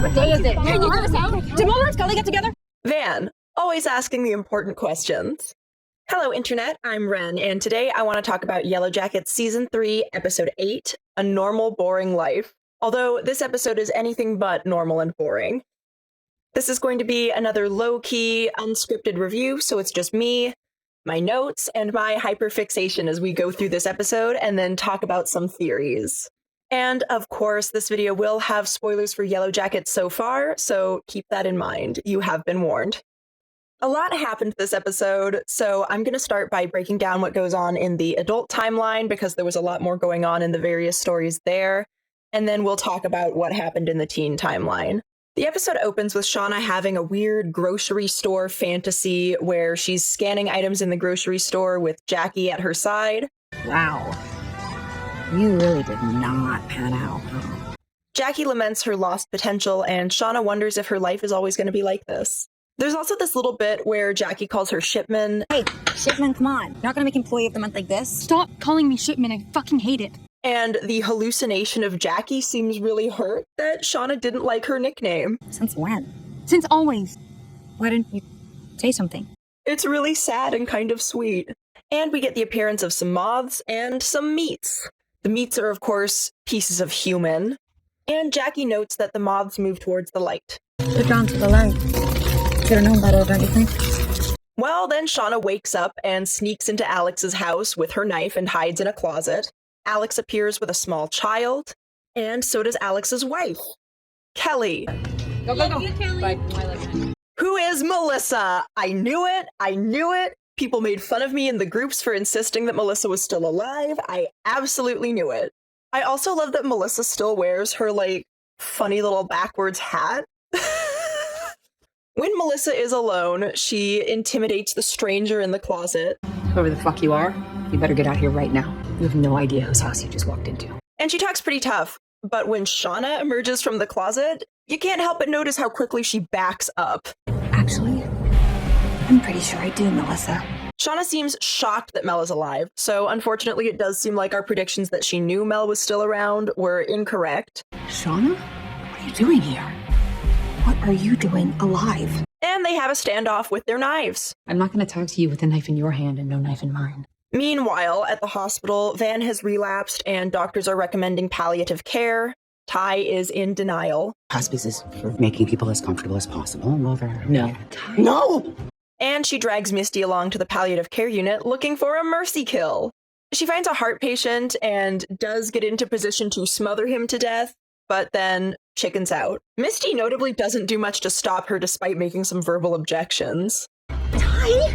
What day is it? Can you let us out? Did Mulder and Scully get together? Van, always asking the important questions. Hello, Internet. I'm Ren, and today I want to talk about Yellowjackets Season 3, Episode 8, A Normal, Boring Life. Although this episode is anything but normal and boring. This is going to be another low-key, unscripted review, so it's just me, my notes, and my hyperfixation as we go through this episode and then talk about some theories. And of course, this video will have spoilers for Yellowjackets so far, so keep that in mind. You have been warned. A lot happened this episode, so I'm going to start by breaking down what goes on in the adult timeline because there was a lot more going on in the various stories there, and then we'll talk about what happened in the teen timeline. The episode opens with Shauna having a weird grocery store fantasy where she's scanning items in the grocery store with Jackie at her side. Wow. You really did not pan out, huh? Jackie laments her lost potential, and Shauna wonders if her life is always going to be like this. There's also this little bit where Jackie calls her Shipman. Hey, Shipman, come on. You're not gonna make employee of the month like this. Stop calling me Shipman. I fucking hate it. And the hallucination of Jackie seems really hurt that Shauna didn't like her nickname. Since when? Since always. Why didn't you say something? It's really sad and kind of sweet. And we get the appearance of some moths and some meats. The meats are, of course, pieces of human. And Jackie notes that the moths move towards the light. They're drawn to the light. Should have known better, don't you think? Well, then Shauna wakes up and sneaks into Alex's house with her knife and hides in a closet. Alex appears with a small child, and so does Alex's wife, Kelly. Go, Kelly. Who is Melissa? I knew it. I knew it. People made fun of me in the groups for insisting that Melissa was still alive. I absolutely knew it. I also love that Melissa still wears her, funny little backwards hat. When Melissa is alone, she intimidates the stranger in the closet. Whoever the fuck you are, you better get out here right now. You have no idea whose house you just walked into. And she talks pretty tough, but when Shauna emerges from the closet, you can't help but notice how quickly she backs up. Actually, I'm pretty sure I do, Melissa. Shauna seems shocked that Mel is alive, so unfortunately it does seem like our predictions that she knew Mel was still around were incorrect. Shauna? What are you doing here? What are you doing alive? And they have a standoff with their knives. I'm not going to talk to you with a knife in your hand and no knife in mine. Meanwhile, at the hospital, Van has relapsed and doctors are recommending palliative care. Ty is in denial. Hospice is for making people as comfortable as possible. Well, No. No! And she drags Misty along to the palliative care unit looking for a mercy kill. She finds a heart patient and does get into position to smother him to death, but then chickens out. Misty notably doesn't do much to stop her despite making some verbal objections. Ty?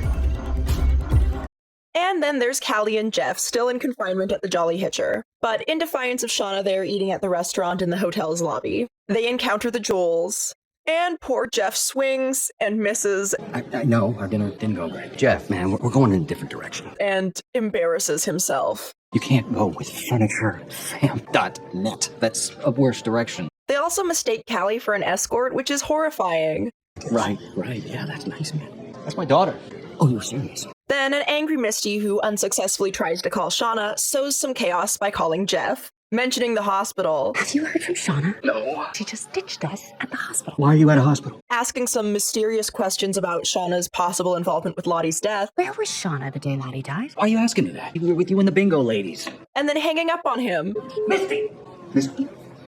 And then there's Callie and Jeff, still in confinement at the Jolly Hitcher. But in defiance of Shauna, they're eating at the restaurant in the hotel's lobby. They encounter the Joels, and poor Jeff swings and misses I know, our dinner didn't go great. Jeff, man, we're going in a different direction. and embarrasses himself. You can't go with furniture, fam.net. That's a worse direction. They also mistake Callie for an escort, which is horrifying. Right. Yeah, that's nice, man. That's my daughter. Oh, you're serious? Then an angry Misty, who unsuccessfully tries to call Shauna, sows some chaos by calling Jeff, mentioning the hospital, Have you heard from Shauna? No. She just ditched us at the hospital. Why are you at a hospital? asking some mysterious questions about Shauna's possible involvement with Lottie's death, Where was Shauna the day Lottie died? Why are you asking me that? We were with you and the bingo ladies. and then hanging up on him. Misty!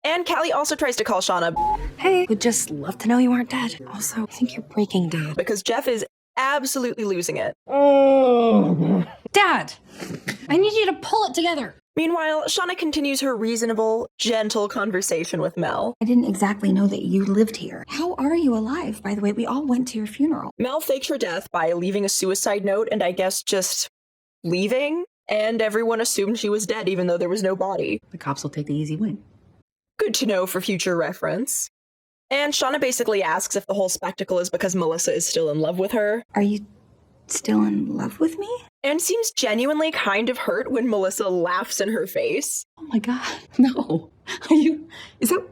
And Callie also tries to call Shauna Hey, would just love to know you aren't dead. Also, I think you're breaking down. because Jeff is absolutely losing it. Dad, I need you to pull it together. Meanwhile, Shauna continues her reasonable, gentle conversation with Mel. I didn't exactly know that you lived here. How are you alive, by the way? We all went to your funeral. Mel faked her death by leaving a suicide note and I guess just leaving, and everyone assumed she was dead even though there was no body. The cops will take the easy win. Good to know for future reference. And Shauna basically asks if the whole spectacle is because Melissa is still in love with her, Are you still in love with me? and seems genuinely kind of hurt when Melissa laughs in her face. Oh my god, no. Is that...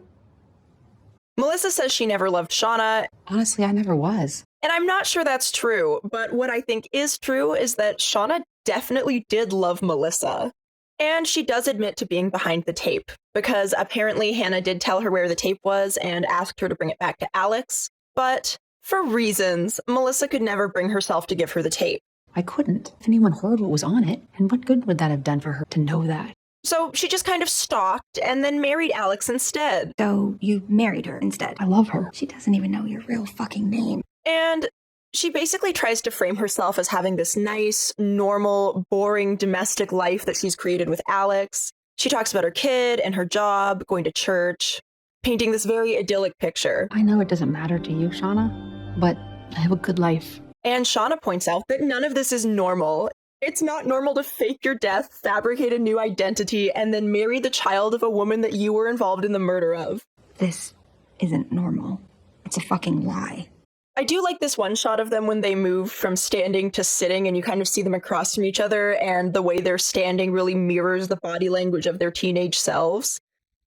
Melissa says she never loved Shauna, Honestly, I never was. and I'm not sure that's true, but what I think is true is that Shauna definitely did love Melissa. And she does admit to being behind the tape, because apparently Hannah did tell her where the tape was and asked her to bring it back to Alex. But for reasons, Melissa could never bring herself to give her the tape. I couldn't. If anyone heard what was on it, and what good would that have done for her to know that? So she just kind of stalked and then married Alex instead. So you married her instead. I love her. She doesn't even know your real fucking name. And she basically tries to frame herself as having this nice, normal, boring domestic life that she's created with Alex. She talks about her kid and her job, going to church, painting this very idyllic picture. I know it doesn't matter to you, Shauna, but I have a good life. And Shauna points out that none of this is normal. It's not normal to fake your death, fabricate a new identity, and then marry the child of a woman that you were involved in the murder of. This isn't normal. It's a fucking lie. I do like this one shot of them when they move from standing to sitting and you kind of see them across from each other, and the way they're standing really mirrors the body language of their teenage selves.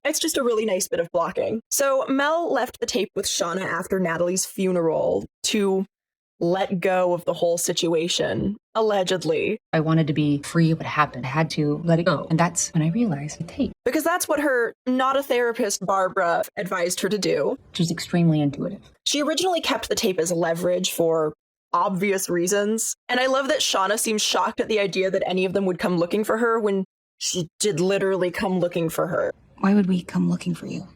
It's just a really nice bit of blocking. So Mel left the tape with Shauna after Natalie's funeral to let go of the whole situation, allegedly. I wanted to be free of what happened. I had to let it go. And that's when I realized the tape. Because that's what her not a therapist Barbara advised her to do. She's extremely intuitive. She originally kept the tape as leverage for obvious reasons. And I love that Shauna seems shocked at the idea that any of them would come looking for her when she did literally come looking for her. Why would we come looking for you?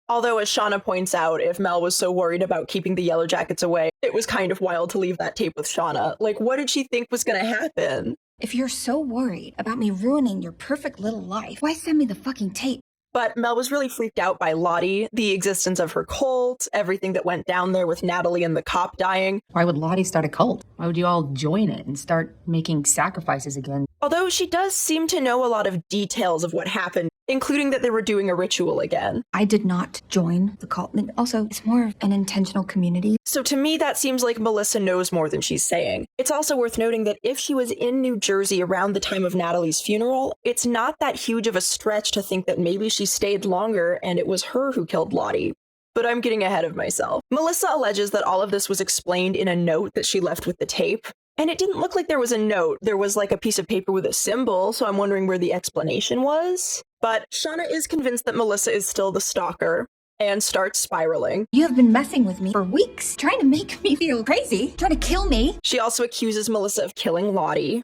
Although, as Shauna points out, if Mel was so worried about keeping the Yellowjackets away, it was kind of wild to leave that tape with Shauna. Like, what did she think was going to happen? If you're so worried about me ruining your perfect little life, why send me the fucking tape? But Mel was really freaked out by Lottie, the existence of her cult, everything that went down there with Natalie and the cop dying. Why would Lottie start a cult? Why would you all join it and start making sacrifices again? Although she does seem to know a lot of details of what happened, including that they were doing a ritual again. I did not join the cult. And also, it's more of an intentional community. So to me, that seems like Melissa knows more than she's saying. It's also worth noting that if she was in New Jersey around the time of Natalie's funeral, it's not that huge of a stretch to think that maybe she stayed longer and it was her who killed Lottie. But I'm getting ahead of myself. Melissa alleges that all of this was explained in a note that she left with the tape. And it didn't look like there was a note. There was like a piece of paper with a symbol, so I'm wondering where the explanation was. But Shauna is convinced that Melissa is still the stalker and starts spiraling. You have been messing with me for weeks, trying to make me feel crazy, trying to kill me. She also accuses Melissa of killing Lottie,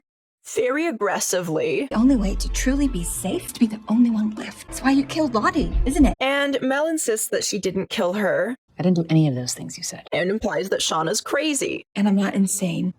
very aggressively. The only way to truly be safe is to be the only one left. That's why you killed Lottie, isn't it? And Mel insists that she didn't kill her. I didn't do any of those things you said. And implies that Shauna's crazy. And I'm not insane.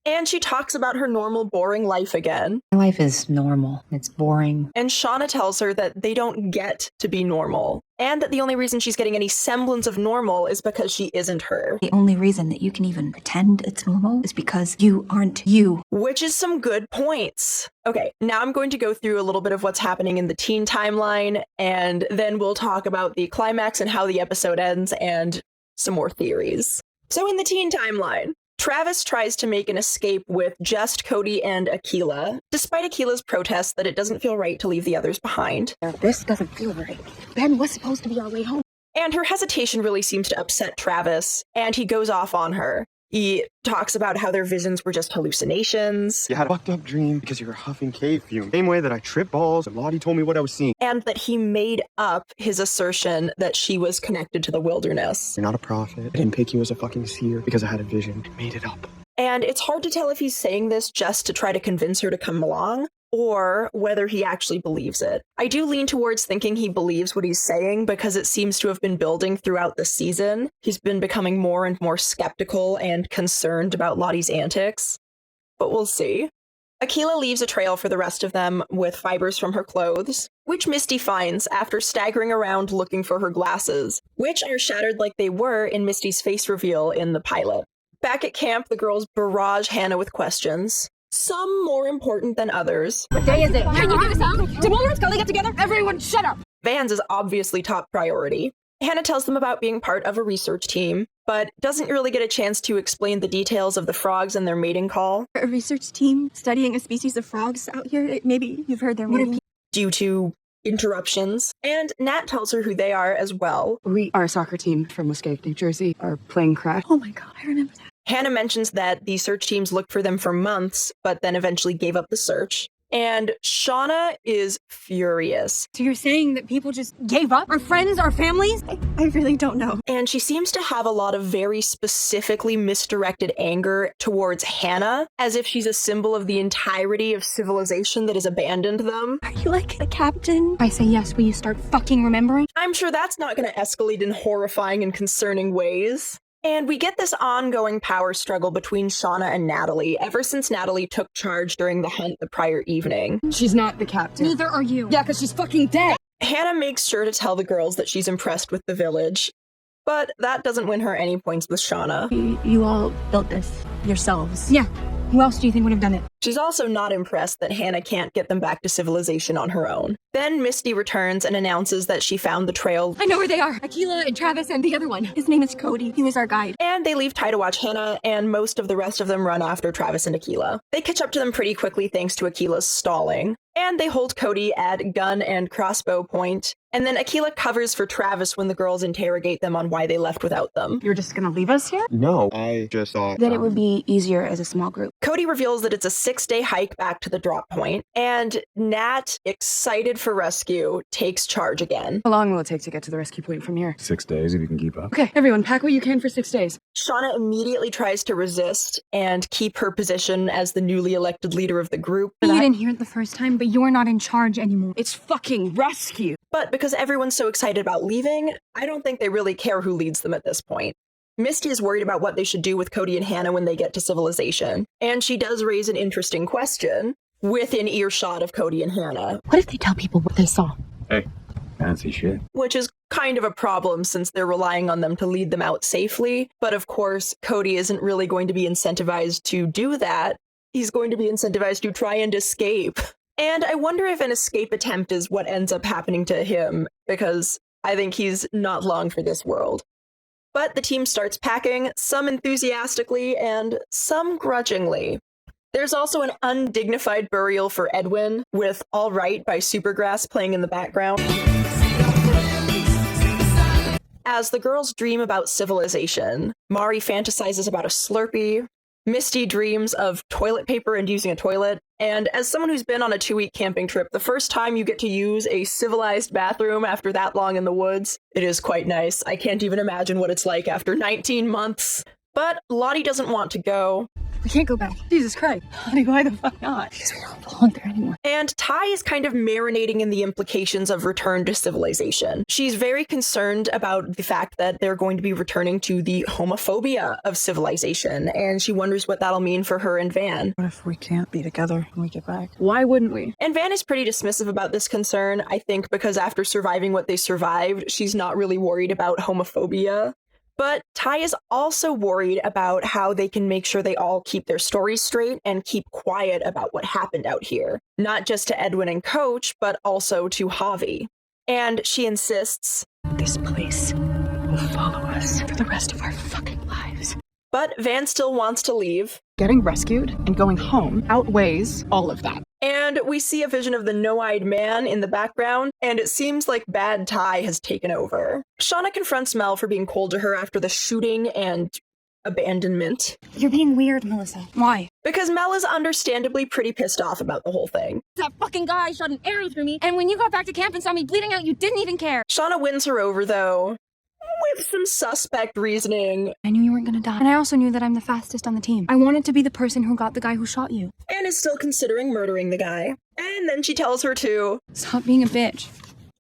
And she talks about her normal, boring life again. My life is normal. It's boring. And Shauna tells her that they don't get to be normal. And that the only reason she's getting any semblance of normal is because she isn't her. The only reason that you can even pretend it's normal is because you aren't you. Which is some good points. Okay, now I'm going to go through a little bit of what's happening in the teen timeline, and then we'll talk about the climax and how the episode ends and some more theories. So in the teen timeline, Travis tries to make an escape with just Cody and Akilah, despite Akilah's protest that it doesn't feel right to leave the others behind. This doesn't feel right. Ben was supposed to be our way home. And her hesitation really seems to upset Travis, and he goes off on her. He talks about how their visions were just hallucinations. You had a fucked up dream because you were huffing cave fume. Same way that I tripped balls and Lottie told me what I was seeing. And that he made up his assertion that she was connected to the wilderness. You're not a prophet. I didn't pick you as a fucking seer because I had a vision. I made it up. And it's hard to tell if he's saying this just to try to convince her to come along, or whether he actually believes it. I do lean towards thinking he believes what he's saying because it seems to have been building throughout the season. He's been becoming more and more skeptical and concerned about Lottie's antics. But we'll see. Akilah leaves a trail for the rest of them with fibers from her clothes, which Misty finds after staggering around looking for her glasses, which are shattered like they were in Misty's face reveal in the pilot. Back at camp, the girls barrage Hannah with questions, some more important than others. What day is it? Can you give us some? Did Mulder and Scully get together? Everyone shut up! Vans is obviously top priority. Hannah tells them about being part of a research team, but doesn't really get a chance to explain the details of the frogs and their mating call. A research team studying a species of frogs out here. Maybe you've heard their name. Due to interruptions. And Nat tells her who they are as well. We are a soccer team from Muskeg, New Jersey. Our plane crashed. Oh my god, I remember that. Hannah mentions that the search teams looked for them for months, but then eventually gave up the search. And Shauna is furious. So you're saying that people just gave up? Our friends, our families? I really don't know. And she seems to have a lot of very specifically misdirected anger towards Hannah, as if she's a symbol of the entirety of civilization that has abandoned them. Are you like a captain? I say yes, will you start fucking remembering? I'm sure that's not going to escalate in horrifying and concerning ways. And we get this ongoing power struggle between Shauna and Natalie ever since Natalie took charge during the hunt the prior evening. She's not the captain. Neither are you. Yeah, because she's fucking dead. Hannah makes sure to tell the girls that she's impressed with the village, but that doesn't win her any points with Shauna. You all built this yourselves. Yeah. Who else do you think would have done it? She's also not impressed that Hannah can't get them back to civilization on her own. Then Misty returns and announces that she found the trail. I know where they are. Akila and Travis and the other one. His name is Cody. He was our guide. And they leave Ty to watch Hannah, and most of the rest of them run after Travis and Akila. They catch up to them pretty quickly thanks to Akila's stalling. And they hold Cody at gun and crossbow point. And then Akila covers for Travis when the girls interrogate them on why they left without them. You're just gonna leave us here? No, I just thought Then it would be easier as a small group. Cody reveals that it's a 6-day hike back to the drop point, and Nat, excited for rescue, takes charge again. How long will it take to get to the rescue point from here? 6 days if you can keep up. Okay, everyone, pack what you can for 6 days. Shauna immediately tries to resist and keep her position as the newly elected leader of the group. You didn't hear it the first time, but you're not in charge anymore. It's fucking rescue. But because everyone's so excited about leaving, I don't think they really care who leads them at this point. Misty is worried about what they should do with Cody and Hannah when they get to civilization. And she does raise an interesting question within earshot of Cody and Hannah. What if they tell people what they saw? Hey, fancy shit. Which is kind of a problem since they're relying on them to lead them out safely. But of course, Cody isn't really going to be incentivized to do that. He's going to be incentivized to try and escape. And I wonder if an escape attempt is what ends up happening to him, because I think he's not long for this world. But the team starts packing, some enthusiastically and some grudgingly. There's also an undignified burial for Edwin, with All Right by Supergrass playing in the background. As the girls dream about civilization, Mari fantasizes about a Slurpee, Misty dreams of toilet paper and using a toilet, and as someone who's been on a 2-week camping trip, the first time you get to use a civilized bathroom after that long in the woods, it is quite nice. I can't even imagine what it's like after 19 months. But Lottie doesn't want to go. We can't go back. Jesus Christ. Honey, why the fuck not? Because we don't belong there anymore. And Ty is kind of marinating in the implications of return to civilization. She's very concerned about the fact that they're going to be returning to the homophobia of civilization, and she wonders what that'll mean for her and Van. What if we can't be together when we get back? Why wouldn't we? And Van is pretty dismissive about this concern, I think because after surviving what they survived, she's not really worried about homophobia. But Ty is also worried about how they can make sure they all keep their stories straight and keep quiet about what happened out here. Not just to Edwin and Coach, but also to Javi. And she insists, This place will follow us for the rest of our fucking lives. but Van still wants to leave. Getting rescued and going home outweighs all of that. And we see a vision of the no-eyed man in the background, and it seems like bad Ty has taken over. Shauna confronts Mel for being cold to her after the shooting and abandonment. You're being weird, Melissa. Why? Because Mel is understandably pretty pissed off about the whole thing. That fucking guy shot an arrow through me, and when you got back to camp and saw me bleeding out, you didn't even care. Shauna wins her over, though, with some suspect reasoning. I knew you weren't gonna die. And I also knew that I'm the fastest on the team. I wanted to be the person who got the guy who shot you. And is still considering murdering the guy. And then she tells her to. Stop being a bitch.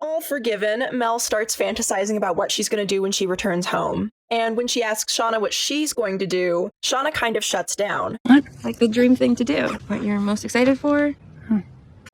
All forgiven, Mel starts fantasizing about what she's going to do when she returns home. And when she asks Shauna what she's going to do, Shauna kind of shuts down. What? Like the dream thing to do. What you're most excited for?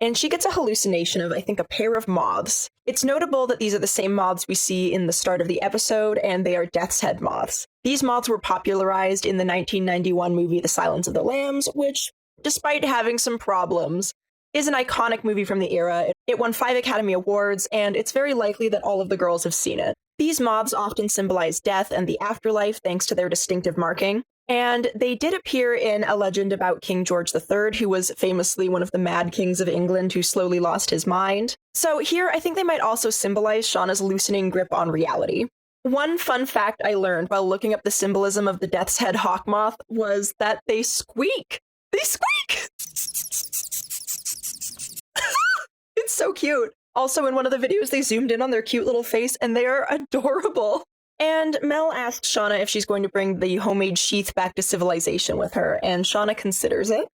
And she gets a hallucination of, I think, a pair of moths. It's notable that these are the same moths we see in the start of the episode, and they are Death's Head moths. These moths were popularized in the 1991 movie The Silence of the Lambs, which, despite having some problems, is an iconic movie from the era. It won 5 Academy Awards, and it's very likely that all of the girls have seen it. These moths often symbolize death and the afterlife thanks to their distinctive marking. And they did appear in a legend about King George III, who was famously one of the mad kings of England who slowly lost his mind. So here, I think they might also symbolize Shauna's loosening grip on reality. One fun fact I learned while looking up the symbolism of the Death's Head hawk moth was that they squeak. They squeak! It's so cute. Also, in one of the videos, they zoomed in on their cute little face, and they are adorable. And Mel asks Shauna if she's going to bring the homemade sheath back to civilization with her, and Shauna considers it.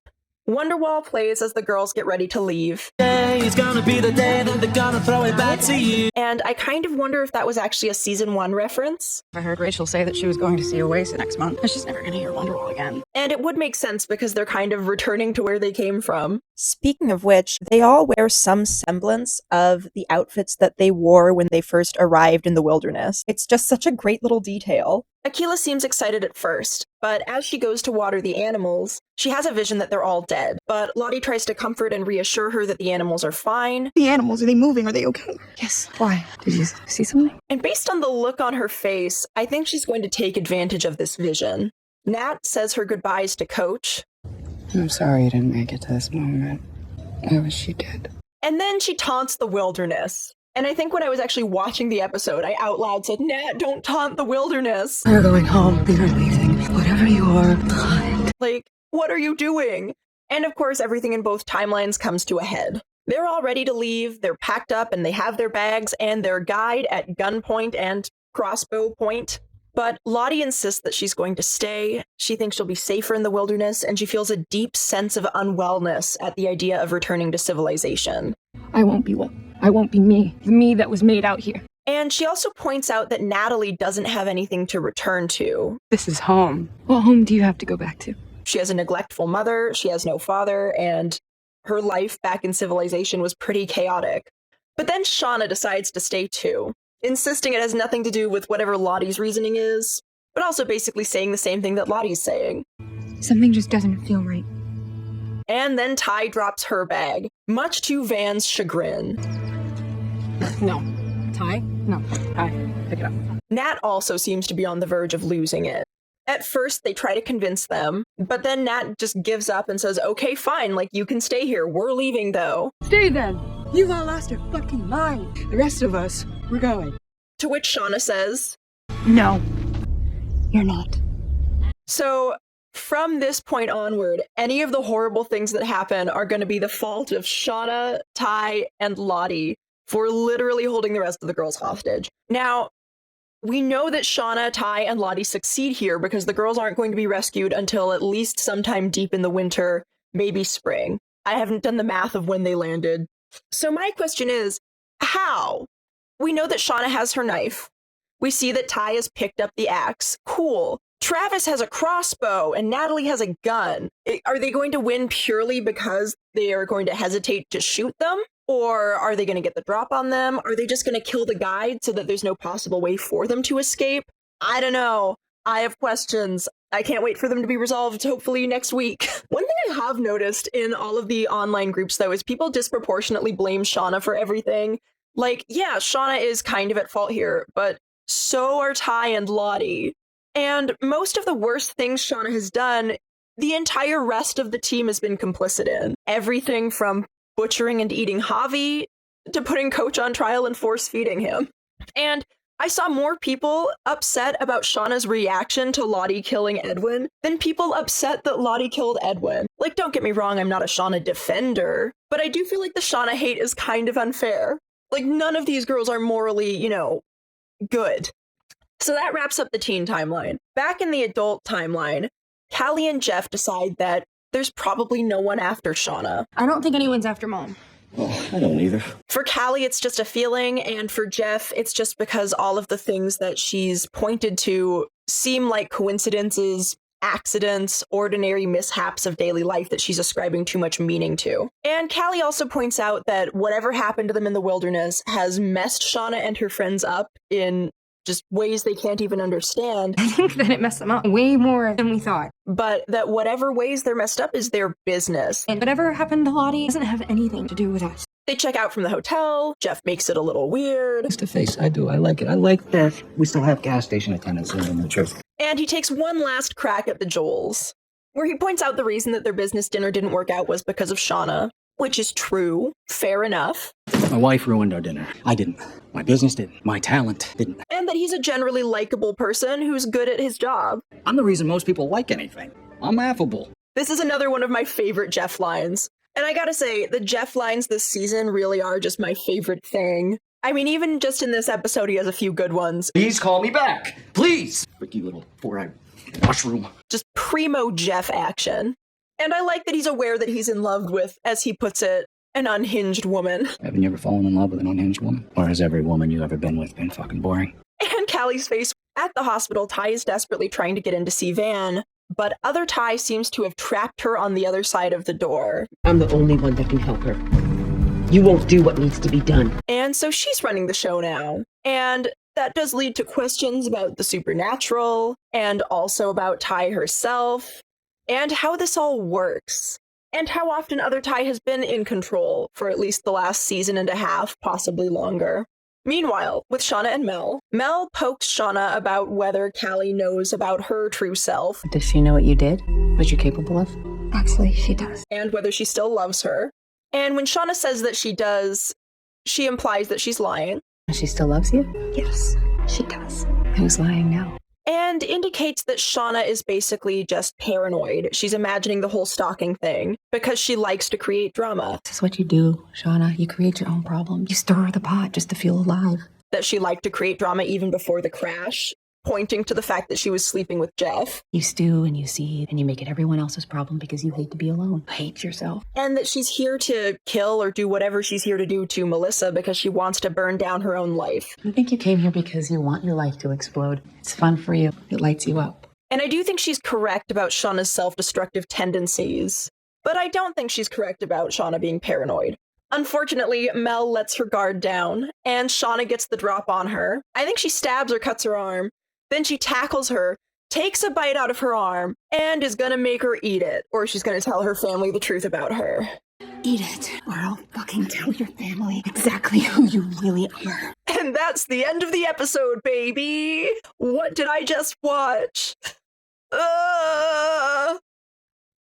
Wonderwall plays as the girls get ready to leave. It's gonna be the day that they're gonna throw it back to you. And I kind of wonder if that was actually a season 1 reference. I heard Rachel say that she was going to see Oasis next month, but she's never gonna hear Wonderwall again. And it would make sense because they're kind of returning to where they came from. Speaking of which, they all wear some semblance of the outfits that they wore when they first arrived in the wilderness. It's just such a great little detail. Akila seems excited at first, but as she goes to water the animals, she has a vision that they're all dead. But Lottie tries to comfort and reassure her that the animals are fine. The animals, are they moving? Are they okay? Yes. Why? Did you see something? And based on the look on her face, I think she's going to take advantage of this vision. Nat says her goodbyes to Coach. I'm sorry you didn't make it to this moment. I wish you did. And then she taunts the wilderness. And I think when I was actually watching the episode, I out loud said, Nat, don't taunt the wilderness. We're going home. We are leaving. Whatever you are, behind. Like, what are you doing? And of course, everything in both timelines comes to a head. They're all ready to leave. They're packed up and they have their bags and their guide at gunpoint and crossbow point. But Lottie insists that she's going to stay. She thinks she'll be safer in the wilderness, and she feels a deep sense of unwellness at the idea of returning to civilization. I won't be well. I won't be me. The me that was made out here. And she also points out that Natalie doesn't have anything to return to. This is home. What home do you have to go back to? She has a neglectful mother, she has no father, and her life back in civilization was pretty chaotic. But then Shauna decides to stay too, insisting it has nothing to do with whatever Lottie's reasoning is, but also basically saying the same thing that Lottie's saying. Something just doesn't feel right. And then Ty drops her bag, much to Van's chagrin. No. Ty? No. Ty, pick it up. Nat also seems to be on the verge of losing it. At first, they try to convince them, but then Nat just gives up and says, okay, fine, like, you can stay here. We're leaving, though. Stay then. You've all lost your fucking mind. The rest of us, we're going. To which Shauna says, No. You're not. So, from this point onward, any of the horrible things that happen are going to be the fault of Shauna, Ty, and Lottie for literally holding the rest of the girls hostage. Now, we know that Shauna, Ty, and Lottie succeed here because the girls aren't going to be rescued until at least sometime deep in the winter, maybe spring. I haven't done the math of when they landed. So my question is, how? We know that Shauna has her knife. We see that Ty has picked up the axe. Cool. Travis has a crossbow and Natalie has a gun. Are they going to win purely because they are going to hesitate to shoot them? Or are they going to get the drop on them? Are they just going to kill the guide so that there's no possible way for them to escape? I don't know. I have questions. I can't wait for them to be resolved, hopefully next week. One thing I have noticed in all of the online groups, though, is people disproportionately blame Shauna for everything. Like, yeah, Shauna is kind of at fault here, but so are Ty and Lottie. And most of the worst things Shauna has done, the entire rest of the team has been complicit in. Everything from butchering and eating Javi to putting Coach on trial and force-feeding him. And I saw more people upset about Shauna's reaction to Lottie killing Edwin than people upset that Lottie killed Edwin. Like, don't get me wrong, I'm not a Shauna defender, but I do feel like the Shauna hate is kind of unfair. Like, none of these girls are morally, good. So that wraps up the teen timeline. Back in the adult timeline, Callie and Jeff decide that there's probably no one after Shauna. I don't think anyone's after Mom. Oh, I don't either. For Callie, it's just a feeling, and for Jeff, it's just because all of the things that she's pointed to seem like coincidences, accidents, ordinary mishaps of daily life that she's ascribing too much meaning to. And Callie also points out that whatever happened to them in the wilderness has messed Shauna and her friends up in just ways they can't even understand. I think that it messed them up way more than we thought. But that whatever ways they're messed up is their business. And whatever happened to Lottie doesn't have anything to do with us. They check out from the hotel. Jeff makes it a little weird. Face to face, I do. I like it. I like that we still have gas station attendants in the church. And he takes one last crack at the Joels, where he points out the reason that their business dinner didn't work out was because of Shauna, which is true. Fair enough. My wife ruined our dinner. I didn't. My business didn't. My talent didn't. And that he's a generally likable person who's good at his job. I'm the reason most people like anything. I'm affable. This is another one of my favorite Jeff lines. And I gotta say, the Jeff lines this season really are just my favorite thing. I mean, even just in this episode, he has a few good ones. Please call me back. Please. Freaky little four-eyed mushroom. Just primo Jeff action. And I like that he's aware that he's in love with, as he puts it, an unhinged woman. Haven't you ever fallen in love with an unhinged woman? Or has every woman you ever been with been fucking boring? And Callie's face. At the hospital, Ty is desperately trying to get in to see Van, but other Ty seems to have trapped her on the other side of the door. I'm the only one that can help her. You won't do what needs to be done. And so she's running the show now. And that does lead to questions about the supernatural, and also about Ty herself, and how this all works, and how often other Ty has been in control for at least the last season and a half, possibly longer. Meanwhile, with Shauna and Mel pokes Shauna about whether Callie knows about her true self. Does she know what you did? What you're capable of? Actually, she does. And whether she still loves her. And when Shauna says that she does, she implies that she's lying. She still loves you? Yes, she does. Who's lying now? And indicates that Shauna is basically just paranoid. She's imagining the whole stalking thing because she likes to create drama. This is what you do, Shauna. You create your own problems. You stir the pot just to feel alive. That she liked to create drama even before the crash, pointing to the fact that she was sleeping with Jeff. You stew and you seethe and you make it everyone else's problem because you hate to be alone. You hate yourself. And that she's here to kill or do whatever she's here to do to Melissa because she wants to burn down her own life. I think you came here because you want your life to explode. It's fun for you. It lights you up. And I do think she's correct about Shauna's self-destructive tendencies, but I don't think she's correct about Shauna being paranoid. Unfortunately, Mel lets her guard down, and Shauna gets the drop on her. I think she stabs or cuts her arm. Then she tackles her, takes a bite out of her arm, and is gonna make her eat it, or she's gonna tell her family the truth about her. Eat it, or I'll fucking tell your family exactly who you really are. And that's the end of the episode, baby! What did I just watch?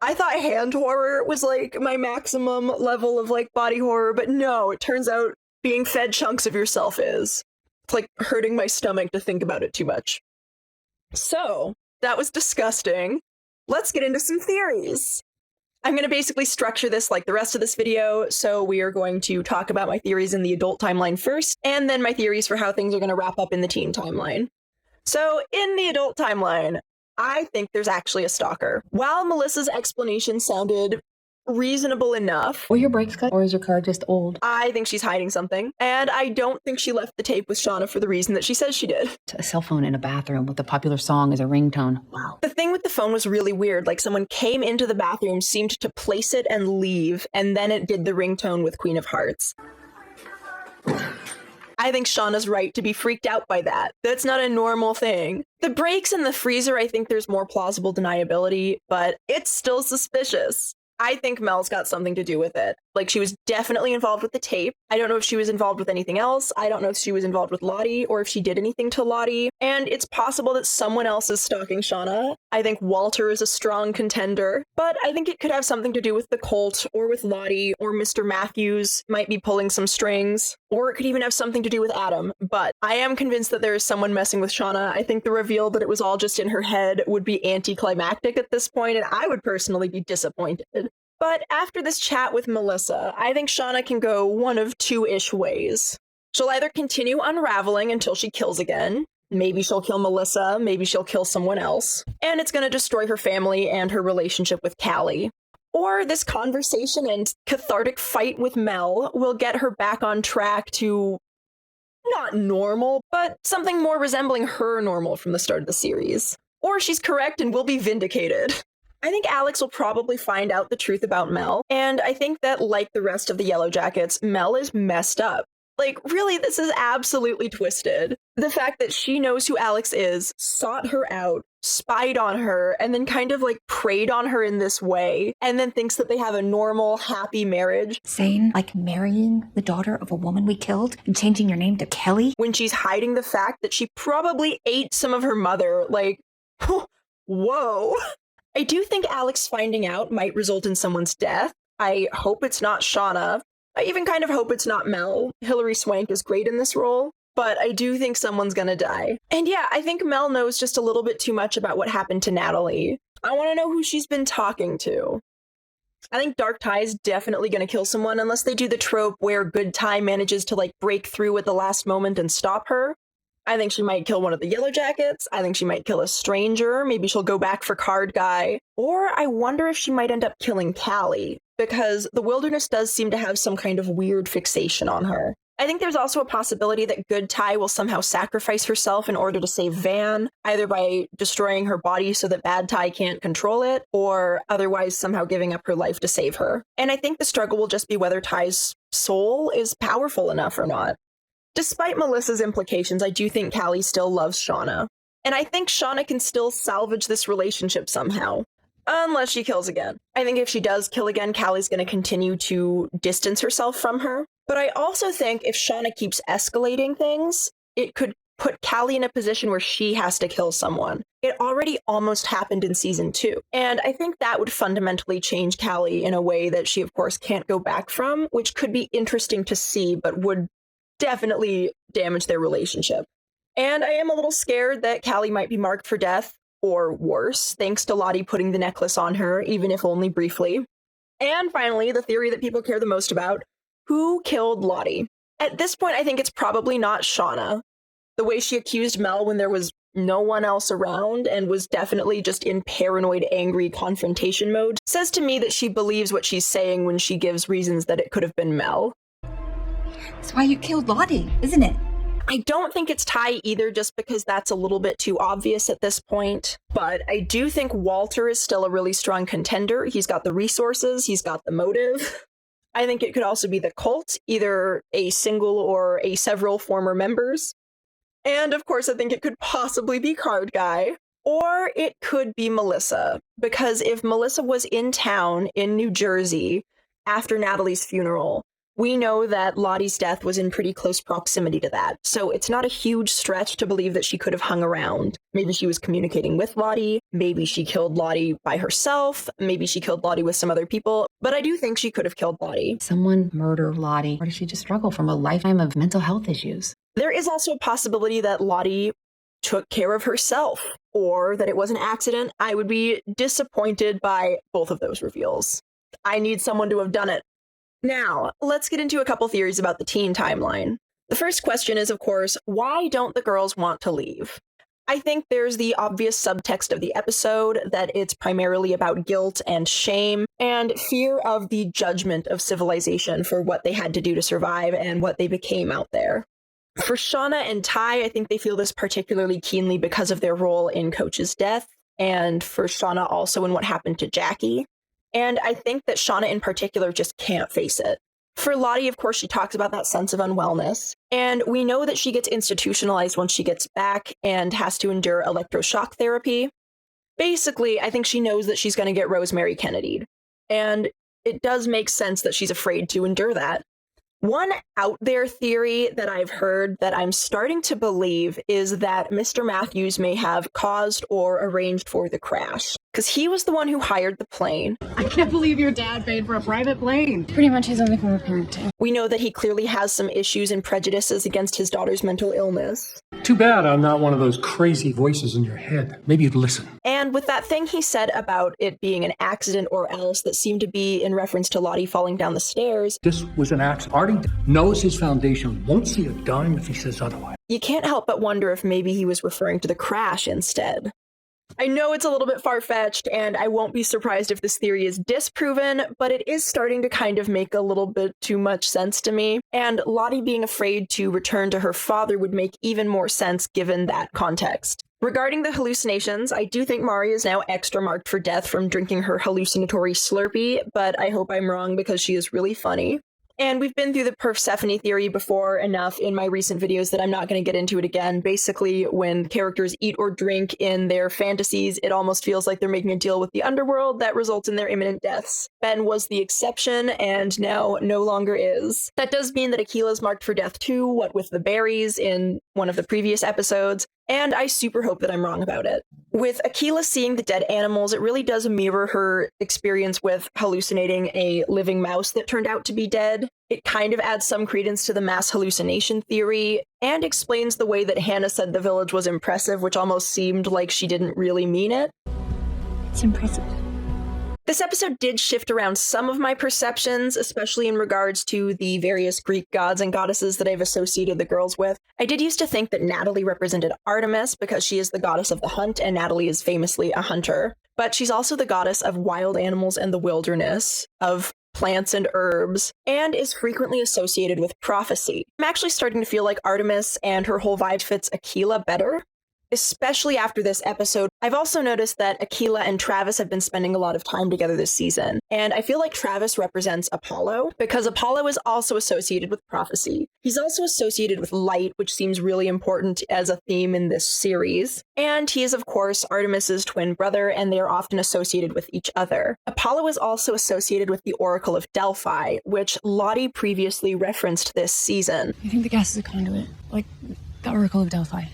I thought hand horror was like my maximum level of like body horror, but no, it turns out being fed chunks of yourself is. It's like hurting my stomach to think about it too much. So, that was disgusting. Let's get into some theories. I'm going to basically structure this like the rest of this video, so we are going to talk about my theories in the adult timeline first, and then my theories for how things are going to wrap up in the teen timeline. So, in the adult timeline, I think there's actually a stalker. While Melissa's explanation sounded reasonable enough, Were your brakes cut, or is your car just old? I think she's hiding something, and I don't think she left the tape with Shauna for the reason that she says she did. A cell phone in a bathroom with a popular song as a ringtone. Wow. The thing with the phone was really weird. Like, someone came into the bathroom, seemed to place it and leave, and then it did the ringtone with Queen of Hearts. I think Shauna's right to be freaked out by that. That's not a normal thing. The brakes in the freezer, I think there's more plausible deniability, but it's still suspicious. I think Mel's got something to do with it. Like, she was definitely involved with the tape. I don't know if she was involved with anything else. I don't know if she was involved with Lottie or if she did anything to Lottie. And it's possible that someone else is stalking Shauna. I think Walter is a strong contender, but I think it could have something to do with the cult or with Lottie, or Mr. Matthews might be pulling some strings, or it could even have something to do with Adam. But I am convinced that there is someone messing with Shauna. I think the reveal that it was all just in her head would be anticlimactic at this point, and I would personally be disappointed. But after this chat with Melissa, I think Shauna can go one of two-ish ways. She'll either continue unraveling until she kills again. Maybe she'll kill Melissa, maybe she'll kill someone else. And it's going to destroy her family and her relationship with Callie. Or this conversation and cathartic fight with Mel will get her back on track to not normal, but something more resembling her normal from the start of the series. Or she's correct and will be vindicated. I think Alex will probably find out the truth about Mel, and I think that, like the rest of the Yellowjackets, Mel is messed up. Like, really, this is absolutely twisted. The fact that she knows who Alex is, sought her out, spied on her, and then kind of like preyed on her in this way, and then thinks that they have a normal, happy marriage. Sane, like marrying the daughter of a woman we killed and changing your name to Kelly? When she's hiding the fact that she probably ate some of her mother, like, whoa. I do think Alex finding out might result in someone's death. I hope it's not Shauna. I even kind of hope it's not Mel. Hilary Swank is great in this role, but I do think someone's gonna die. And yeah, I think Mel knows just a little bit too much about what happened to Natalie. I want to know who she's been talking to. I think Dark Ty is definitely going to kill someone unless they do the trope where Good Ty manages to like break through at the last moment and stop her. I think she might kill one of the Yellowjackets. I think she might kill a stranger. Maybe she'll go back for Card Guy. Or I wonder if she might end up killing Callie, because the wilderness does seem to have some kind of weird fixation on her. I think there's also a possibility that Good Ty will somehow sacrifice herself in order to save Van, either by destroying her body so that Bad Ty can't control it, or otherwise somehow giving up her life to save her. And I think the struggle will just be whether Ty's soul is powerful enough or not. Despite Melissa's implications, I do think Callie still loves Shauna. And I think Shauna can still salvage this relationship somehow. Unless she kills again. I think if she does kill again, Callie's going to continue to distance herself from her. But I also think if Shauna keeps escalating things, it could put Callie in a position where she has to kill someone. It already almost happened in season 2. And I think that would fundamentally change Callie in a way that she, of course, can't go back from, which could be interesting to see, but would definitely damage their relationship. And I am a little scared that Callie might be marked for death, or worse, thanks to Lottie putting the necklace on her, even if only briefly. And finally, the theory that people care the most about, who killed Lottie? At this point, I think it's probably not Shauna. The way she accused Mel when there was no one else around and was definitely just in paranoid, angry confrontation mode says to me that she believes what she's saying when she gives reasons that it could have been Mel. That's why you killed Lottie, isn't it? I don't think it's Ty either, just because that's a little bit too obvious at this point. But I do think Walter is still a really strong contender. He's got the resources, he's got the motive. I think it could also be the cult, either a single or a several former members. And of course, I think it could possibly be Card Guy. Or it could be Melissa, because if Melissa was in town in New Jersey after Natalie's funeral, we know that Lottie's death was in pretty close proximity to that, so it's not a huge stretch to believe that she could have hung around. Maybe she was communicating with Lottie, maybe she killed Lottie by herself, maybe she killed Lottie with some other people, but I do think she could have killed Lottie. Someone murder Lottie, or does she just struggle from a lifetime of mental health issues? There is also a possibility that Lottie took care of herself, or that it was an accident. I would be disappointed by both of those reveals. I need someone to have done it. Now, let's get into a couple theories about the teen timeline. The first question is, of course, why don't the girls want to leave? I think there's the obvious subtext of the episode that it's primarily about guilt and shame and fear of the judgment of civilization for what they had to do to survive and what they became out there. For Shauna and Ty, I think they feel this particularly keenly because of their role in Coach's death, and for Shauna also in what happened to Jackie. And I think that Shauna in particular just can't face it. For Lottie, of course, she talks about that sense of unwellness. And we know that she gets institutionalized once she gets back and has to endure electroshock therapy. Basically, I think she knows that she's going to get Rosemary Kennedy'd. And it does make sense that she's afraid to endure that. One out there theory that I've heard that I'm starting to believe is that Mr. Matthews may have caused or arranged for the crash, because he was the one who hired the plane. I can't believe your dad paid for a private plane. Pretty much his only form of parenting. We know that he clearly has some issues and prejudices against his daughter's mental illness. Too bad I'm not one of those crazy voices in your head. Maybe you'd listen. And with that thing he said about it being an accident or else that seemed to be in reference to Lottie falling down the stairs. This was an accident. Artie knows his foundation, won't see a dime if he says otherwise. You can't help but wonder if maybe he was referring to the crash instead. I know it's a little bit far-fetched, and I won't be surprised if this theory is disproven, but it is starting to kind of make a little bit too much sense to me, and Lottie being afraid to return to her father would make even more sense given that context. Regarding the hallucinations, I do think Mari is now extra marked for death from drinking her hallucinatory Slurpee, but I hope I'm wrong because she is really funny. And we've been through the Persephone theory before enough in my recent videos that I'm not going to get into it again. Basically, when characters eat or drink in their fantasies, it almost feels like they're making a deal with the underworld that results in their imminent deaths. Ben was the exception, and now no longer is. That does mean that Akila's marked for death too, what with the berries in one of the previous episodes, and I super hope that I'm wrong about it. With Akila seeing the dead animals, it really does mirror her experience with hallucinating a living mouse that turned out to be dead. It kind of adds some credence to the mass hallucination theory, and explains the way that Hannah said the village was impressive, which almost seemed like she didn't really mean it. It's impressive. This episode did shift around some of my perceptions, especially in regards to the various Greek gods and goddesses that I've associated the girls with. I did used to think that Natalie represented Artemis because she is the goddess of the hunt, and Natalie is famously a hunter. But she's also the goddess of wild animals and the wilderness, of plants and herbs, and is frequently associated with prophecy. I'm actually starting to feel like Artemis and her whole vibe fits Aquila better, especially after this episode. I've also noticed that Aquila and Travis have been spending a lot of time together this season, and I feel like Travis represents Apollo, because Apollo is also associated with prophecy. He's also associated with light, which seems really important as a theme in this series. And he is, of course, Artemis's twin brother, and they are often associated with each other. Apollo is also associated with the Oracle of Delphi, which Lottie previously referenced this season. I think the gas is a conduit, like the Oracle of Delphi.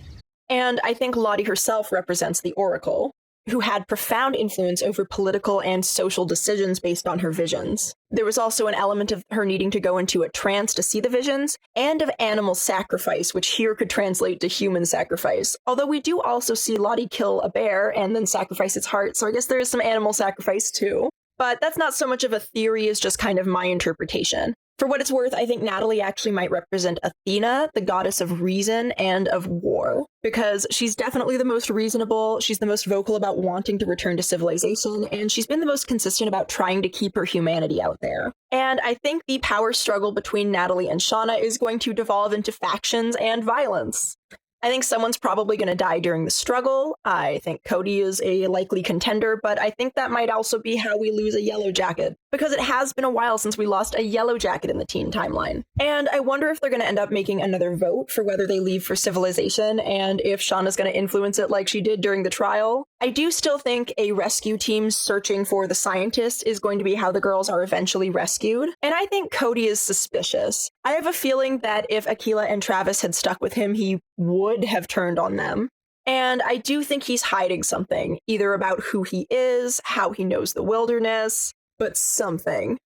And I think Lottie herself represents the Oracle, who had profound influence over political and social decisions based on her visions. There was also an element of her needing to go into a trance to see the visions, and of animal sacrifice, which here could translate to human sacrifice. Although we do also see Lottie kill a bear and then sacrifice its heart, so I guess there is some animal sacrifice too. But that's not so much of a theory as just kind of my interpretation. For what it's worth, I think Natalie actually might represent Athena, the goddess of reason and of war, because she's definitely the most reasonable, she's the most vocal about wanting to return to civilization, and she's been the most consistent about trying to keep her humanity out there. And I think the power struggle between Natalie and Shauna is going to devolve into factions and violence. I think someone's probably going to die during the struggle. I think Cody is a likely contender, but I think that might also be how we lose a Yellowjacket, because it has been a while since we lost a Yellowjacket in the teen timeline. And I wonder if they're going to end up making another vote for whether they leave for civilization, and if Shauna's going to influence it like she did during the trial. I do still think a rescue team searching for the scientist is going to be how the girls are eventually rescued. And I think Cody is suspicious. I have a feeling that if Aquila and Travis had stuck with him, he would have turned on them. And I do think he's hiding something, either about who he is, how he knows the wilderness, but something.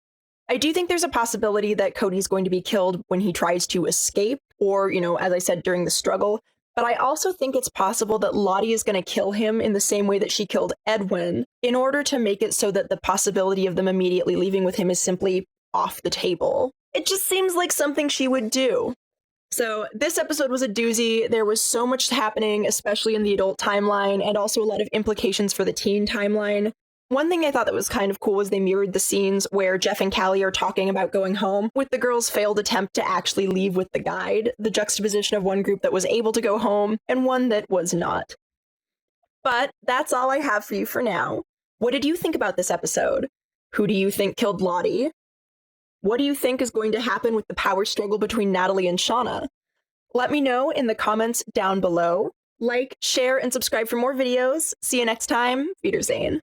I do think there's a possibility that Cody's going to be killed when he tries to escape, or, as I said, during the struggle. But I also think it's possible that Lottie is going to kill him in the same way that she killed Edwin, in order to make it so that the possibility of them immediately leaving with him is simply off the table. It just seems like something she would do. So this episode was a doozy. There was so much happening, especially in the adult timeline, and also a lot of implications for the teen timeline. One thing I thought that was kind of cool was they mirrored the scenes where Jeff and Callie are talking about going home, with the girls' failed attempt to actually leave with the guide, the juxtaposition of one group that was able to go home and one that was not. But that's all I have for you for now. What did you think about this episode? Who do you think killed Lottie? What do you think is going to happen with the power struggle between Natalie and Shauna? Let me know in the comments down below. Like, share, and subscribe for more videos. See you next time. Wiedersehen.